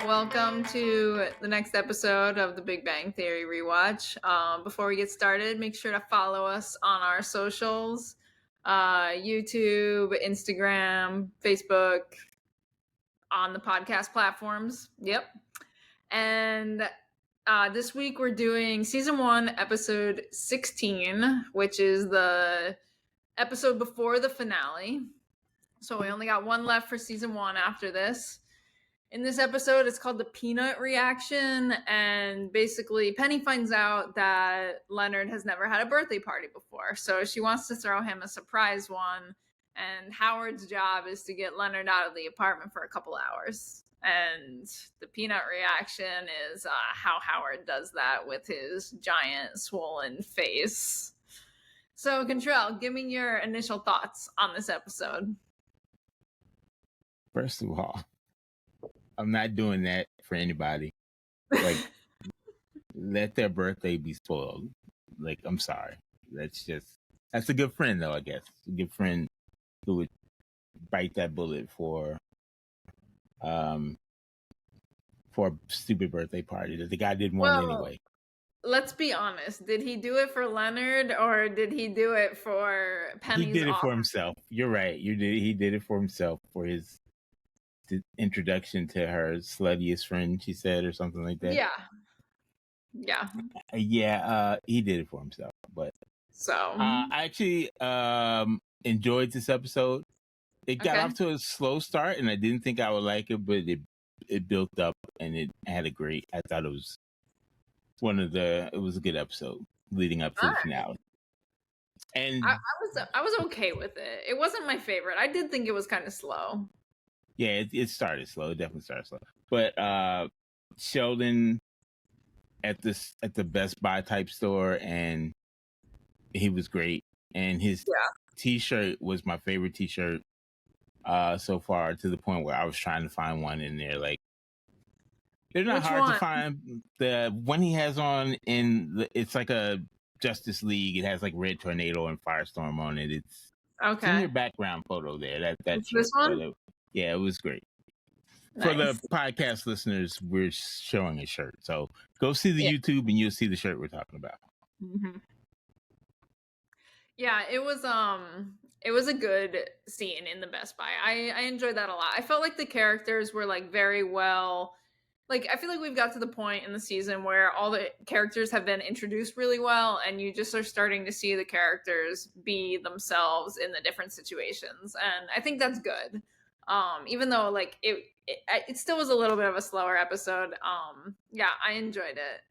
Welcome to the next episode of the Big Bang Theory Rewatch. Before we get started, make sure to follow us on our socials, YouTube, Instagram, Facebook, on the podcast platforms. Yep. And this week we're doing season 1, episode 16, which is the episode before the finale. So we only got one left for season 1 after this. In this episode, it's called the Peanut Reaction, and basically Penny finds out that Leonard has never had a birthday party before, so she wants to throw him a surprise one, and Howard's job is to get Leonard out of the apartment for a couple hours. And the Peanut Reaction is how Howard does that with his giant swollen face. So, Contrell, give me your initial thoughts on this episode. First of all, I'm not doing that for anybody. Like, let their birthday be spoiled. Like, I'm sorry. That's a good friend, though, I guess. A good friend who would bite that bullet for a stupid birthday party that the guy didn't want anyway. Let's be honest. Did he do it for Leonard, or did he do it for Penny's He did it offer? for himself. You're right. He did it for himself, for his introduction to her sluttiest friend, she said, or something like that. Yeah, he did it for himself. But so I actually enjoyed this episode. It got off to a slow start, and I didn't think I would like it, but it built up, and it had I thought it was it was a good episode leading up to the finale. And I was okay with it. It wasn't my favorite. I did think it was kind of slow. Yeah, it started slow. It definitely started slow. But Sheldon at the Best Buy type store, and he was great. And his T-shirt was my favorite T-shirt so far, to the point where I was trying to find one in there. Like, they're not hard to find. The one he has on it's like a Justice League. It has like Red Tornado and Firestorm on it. It's in your background photo there. That's this one. Yeah, it was great. Nice. For the podcast listeners, we're showing a shirt. So go see the YouTube and you'll see the shirt we're talking about. Mm-hmm. Yeah, it was a good scene in the Best Buy. I enjoyed that a lot. I felt like the characters were like very well, like, I feel like we've got to the point in the season where all the characters have been introduced really well, and you just are starting to see the characters be themselves in the different situations. And I think that's good. Even though like it still was a little bit of a slower episode. Yeah, I enjoyed it.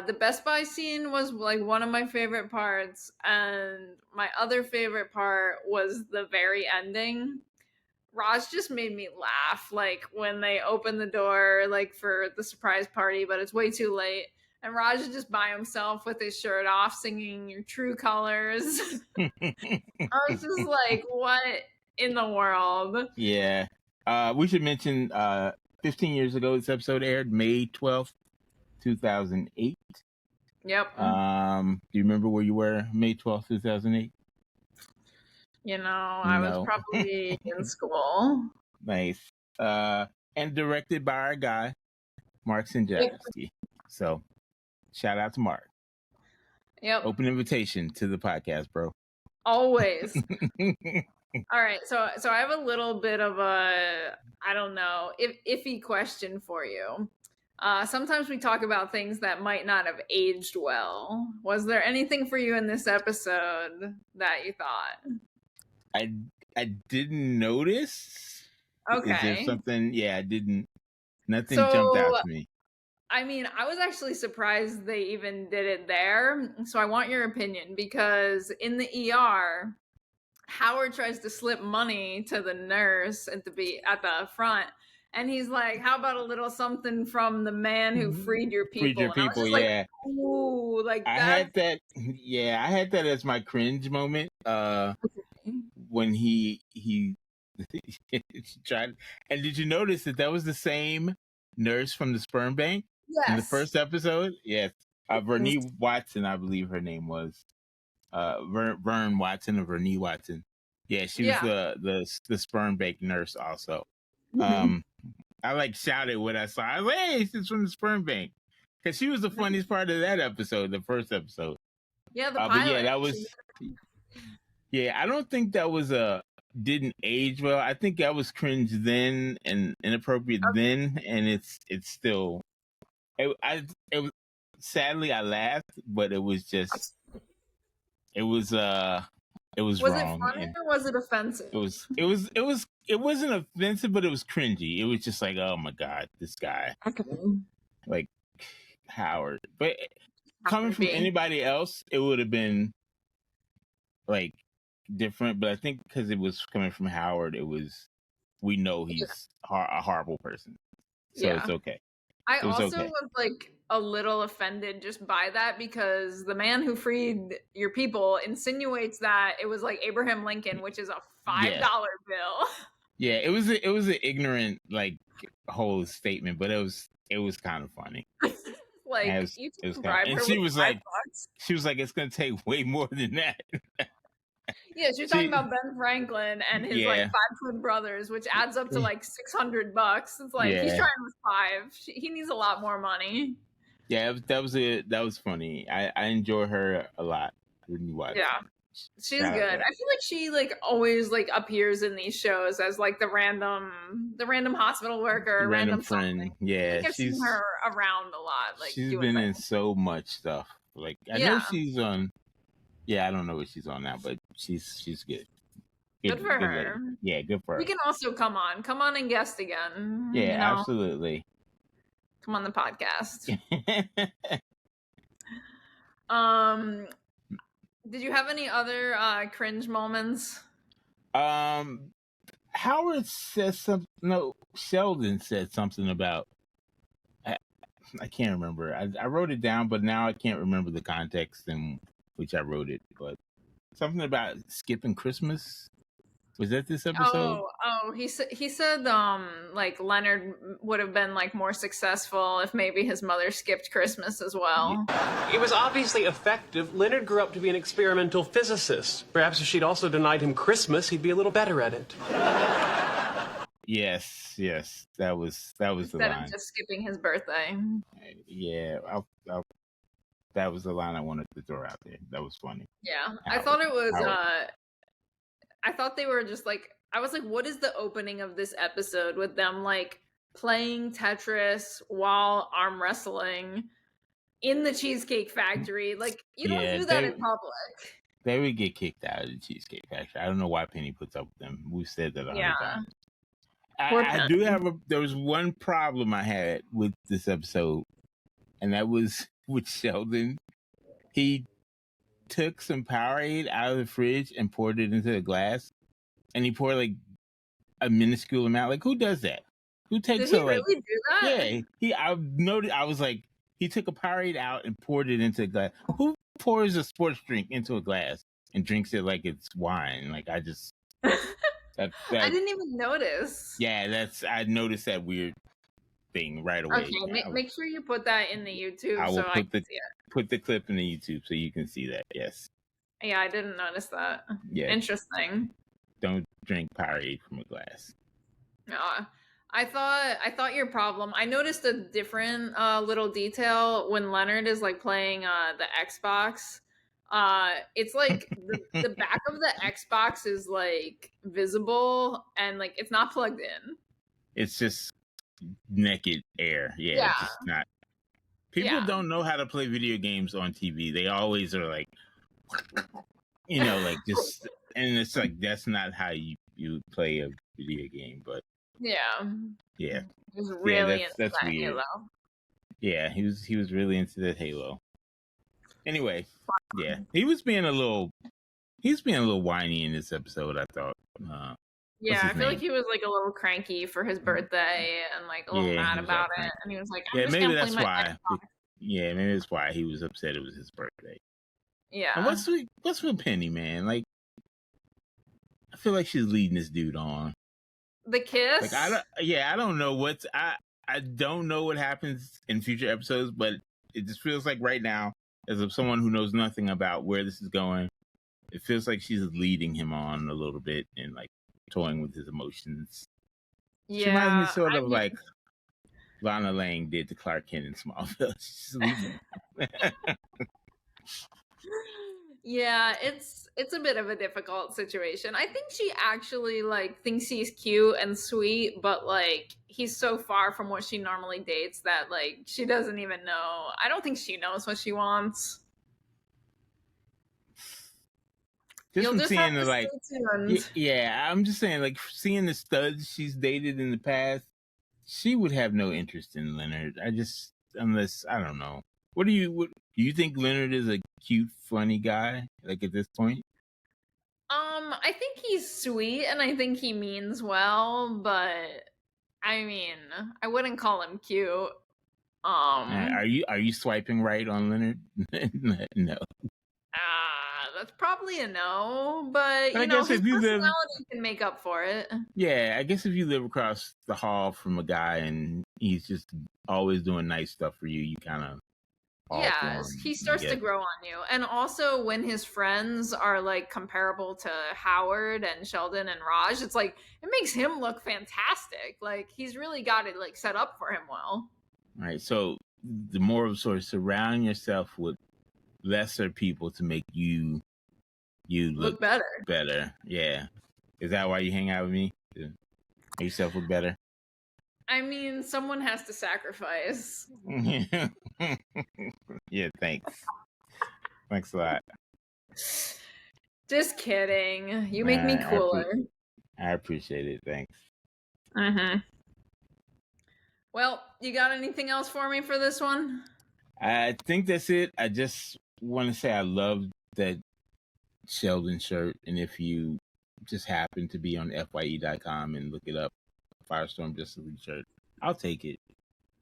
The Best Buy scene was like one of my favorite parts, and my other favorite part was the very ending. Raj just made me laugh, like when they open the door like for the surprise party, but it's way too late, and Raj is just by himself with his shirt off singing Your True Colors. I was just like, what in the world? Yeah. We should mention 15 years ago this episode aired, May 12th, 2008. Yep. Do you remember where you were May 12th, 2008? I was probably in school. Nice. And directed by our guy, Mark Sinjowski. So shout out to Mark. Yep. Open invitation to the podcast, bro. Always. All right, so I have a little bit of a, I don't know, iffy question for you. Sometimes we talk about things that might not have aged well. Was there anything for you in this episode that you thought? I didn't notice. Okay. Is there something? Yeah, I didn't. Nothing jumped out to me. I mean, I was actually surprised they even did it there. So I want your opinion, because in the ER, Howard tries to slip money to the nurse at the front, and he's like, "How about a little something from the man who freed your people?" Freed your people, yeah. Like, ooh, like that. I had that. Yeah, I had that as my cringe moment. When he tried. And did you notice that was the same nurse from the sperm bank in the first episode? Yes, Vernee Watson, I believe her name was. Vern Watson or Vernee Watson. Yeah, she was the sperm bank nurse also. I like shouted what I saw. I was like, hey, she's from the sperm bank. Because she was the funniest part of that episode, the first episode. Yeah, the But yeah, pilot. that was. Yeah, I don't think that was didn't age well. I think that was cringe then and inappropriate then, and it's still. It was sadly I laughed, but it was just it was wrong. Was it funny or was it offensive? It wasn't offensive, but it was cringy. It was just like, oh my god, this guy, like Howard. But coming from anybody else, it would have been like different. But I think because it was coming from Howard, we know he's a horrible person, so it's okay. I also was like a little offended just by that because the man who freed your people insinuates that it was like Abraham Lincoln, which is a $5 bill. Yeah, it was an ignorant like whole statement, but it was kind of funny. Like you can bribe her, and she was like, it's gonna take way more than that. Yeah, she's talking about Ben Franklin and his like 5 twin brothers, which adds up to like $600. It's like he's trying with 5. He needs a lot more money. Yeah, that was funny. I enjoy her a lot when you watch. Yeah, she's good. I feel like she like always like appears in these shows as like the random hospital worker, random friend. Something. Yeah, I've seen her around a lot. Like she's been in so much stuff. Like I know she's on. Yeah, I don't know what she's on now, but she's good. Good for her. Lady. Yeah, good for her. We can also come on and guest again. Yeah, absolutely. Come on the podcast. Did you have any other cringe moments? Howard said something. No, Sheldon said something about. I can't remember. I wrote it down, but now I can't remember the context in which I wrote it. But something about skipping Christmas. Was that this episode? Oh, he said like Leonard would have been like more successful if maybe his mother skipped Christmas as well. It was obviously effective. Leonard grew up to be an experimental physicist. Perhaps if she'd also denied him Christmas, he'd be a little better at it. Yes, that was the line. Instead of just skipping his birthday. Yeah, that was the line I wanted to throw out there. That was funny. Yeah, I thought it was. I thought they were just like, I was like, what is the opening of this episode with them like playing Tetris while arm wrestling in the Cheesecake Factory? Like, you don't do that in public. They would get kicked out of the Cheesecake Factory. I don't know why Penny puts up with them. We've said that 100 times. I do have there was one problem I had with this episode, and that was with Sheldon. He took some Powerade out of the fridge and poured it into a glass, and he poured like a minuscule amount. Like, who does that? Who takes Did he really do that? Yeah, I noticed. I was like, he took a Powerade out and poured it into a glass. Who pours a sports drink into a glass and drinks it like it's wine? Like, I just I didn't even notice. Yeah, I noticed that weird thing right away. Okay, make sure you put that in the YouTube I will put the clip in the YouTube so you can see that. Yes. Yeah, I didn't notice that. Yeah. Interesting. Don't drink Powerade from a glass. I thought your problem. I noticed a different little detail when Leonard is like playing the Xbox. It's like the back of the Xbox is like visible and like it's not plugged in. It's just naked air. Yeah. It's just not. People don't know how to play video games on TV. They always are like, like just, and it's like that's not how you play a video game. But yeah, he was really into that's that weird. Halo. Yeah, he was really into that Halo. Anyway, yeah, he was being a little whiny in this episode, I thought. I feel like he was like a little cranky for his birthday and like a little mad about it. And he was like, maybe that's why. Yeah, maybe that's why he was upset it was his birthday. Yeah. And what's with Penny, man? Like, I feel like she's leading this dude on. The kiss? Like, I don't know I don't know what happens in future episodes, but it just feels like right now, as of someone who knows nothing about where this is going, it feels like she's leading him on a little bit and like toying with his emotions. She reminds me Yeah, sort I of mean, like Lana Lang did to Clark Kent in Smallville. She's leaving. yeah, it's a bit of a difficult situation. I think she actually like thinks he's cute and sweet, but like he's so far from what she normally dates that like she doesn't even know. I don't think she knows what she wants. Just You'll from just have seeing the to like, stay tuned. yeah, I'm just saying like seeing the studs she's dated in the past, she would have no interest in Leonard. Unless I don't know. What do you think Leonard is a cute, funny guy? Like at this point? I think he's sweet and I think he means well, but I mean, I wouldn't call him cute. Are you swiping right on Leonard? No. That's probably a no, but But I you know, guess his if you live, personality can make up for it. yeah, I guess if you live across the hall from a guy and he's just always doing nice stuff for you, you kind of fall for Yeah, him. he starts to grow on you. And also when his friends are like comparable to Howard and Sheldon and Raj, it's like it makes him look fantastic. Like he's really got it like set up for him well. All right. So the moral story: surround yourself with lesser people to make you look better. Yeah. Is that why you hang out with me? To make yourself look better? I mean, someone has to sacrifice. Yeah, thanks. Thanks a lot. Just kidding. You make me cooler. I appreciate it. Thanks. Mm-hmm. Well, you got anything else for me for this one? I think that's it. I just want to say I love that Sheldon shirt, and if you just happen to be on FYE.com and look it up, Firestorm Justice League shirt, I'll take it.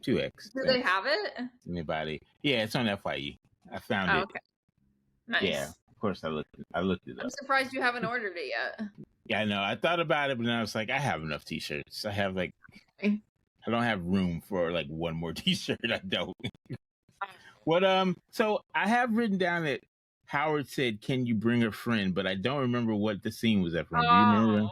2X. Do they have it? Anybody? Yeah, it's on FYE. I found it. Okay. Nice. Yeah, of course I looked it up. I'm surprised you haven't ordered it yet. Yeah, I know. I thought about it, but then I was like, I have enough t-shirts. I have like I don't have room for like one more t-shirt. I don't. What so I have written down that Howard said, "Can you bring a friend?" But I don't remember what the scene was at from. Do you remember?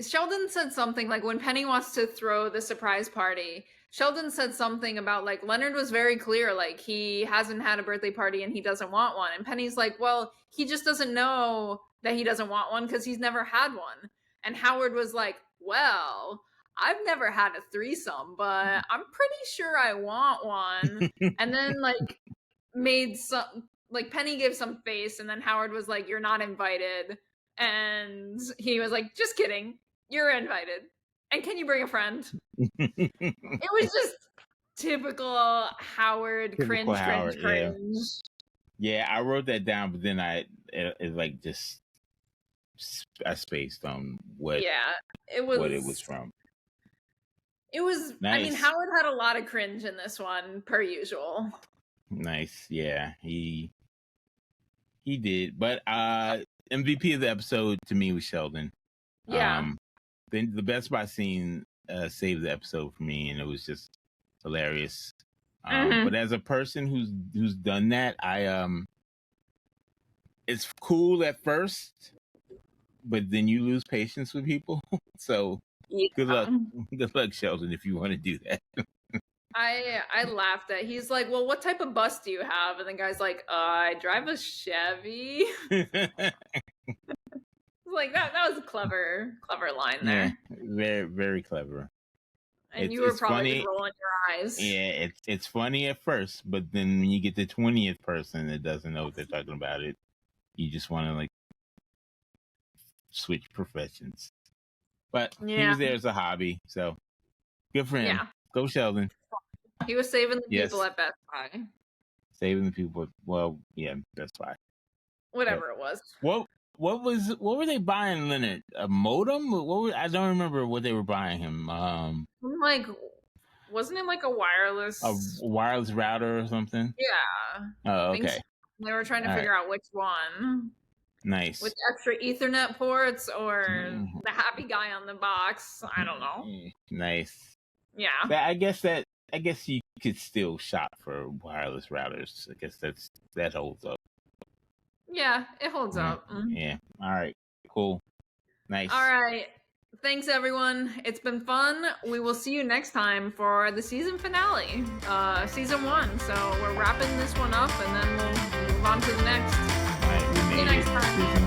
Sheldon said something like when Penny wants to throw the surprise party, Sheldon said something about like Leonard was very clear, like he hasn't had a birthday party and he doesn't want one. And Penny's like, well, he just doesn't know that he doesn't want one because he's never had one. And Howard was like, well, I've never had a threesome, but I'm pretty sure I want one. And then like made some like Penny gave some face and then Howard was like, you're not invited. And he was like, just kidding. You're invited. And can you bring a friend? It was just typical Howard cringe. Yeah, I wrote that down, but then it like just I spaced on what it was from. It was nice. I mean, Howard had a lot of cringe in this one, per usual. Nice, yeah, he did. But MVP of the episode to me was Sheldon. Yeah. The Best Buy scene saved the episode for me, and it was just hilarious. But as a person who's done that, it's cool at first, but then you lose patience with people. So good luck, Sheldon, if you want to do that. I laughed at. He's like, well, what type of bus do you have? And the guy's like, I drive a Chevy. Like that was a clever line there. Yeah, very, very clever. And you were probably just rolling your eyes. Yeah, it's funny at first, but then when you get the 20th person that doesn't know what they're talking about, you just want to like switch professions. But he was there as a hobby, so good for him. Yeah. Go Sheldon. He was saving the people at Best Buy. Saving the people. Well, yeah, Best Buy. Whatever it was. What were they buying Leonard? A modem? I don't remember what they were buying him. Like, wasn't it like a wireless router or something? Yeah. Oh, okay. They were trying to figure out which one. Nice. With extra Ethernet ports or the happy guy on the box. I don't know. Nice. Yeah. I guess you could still shop for wireless routers. I guess that holds up. Yeah, it holds up. Yeah. All right. Cool. Nice. All right. Thanks, everyone. It's been fun. We will see you next time for the season finale, season 1. So we're wrapping this one up, and then we'll move on to the next. All right, we See you made next it. time. Season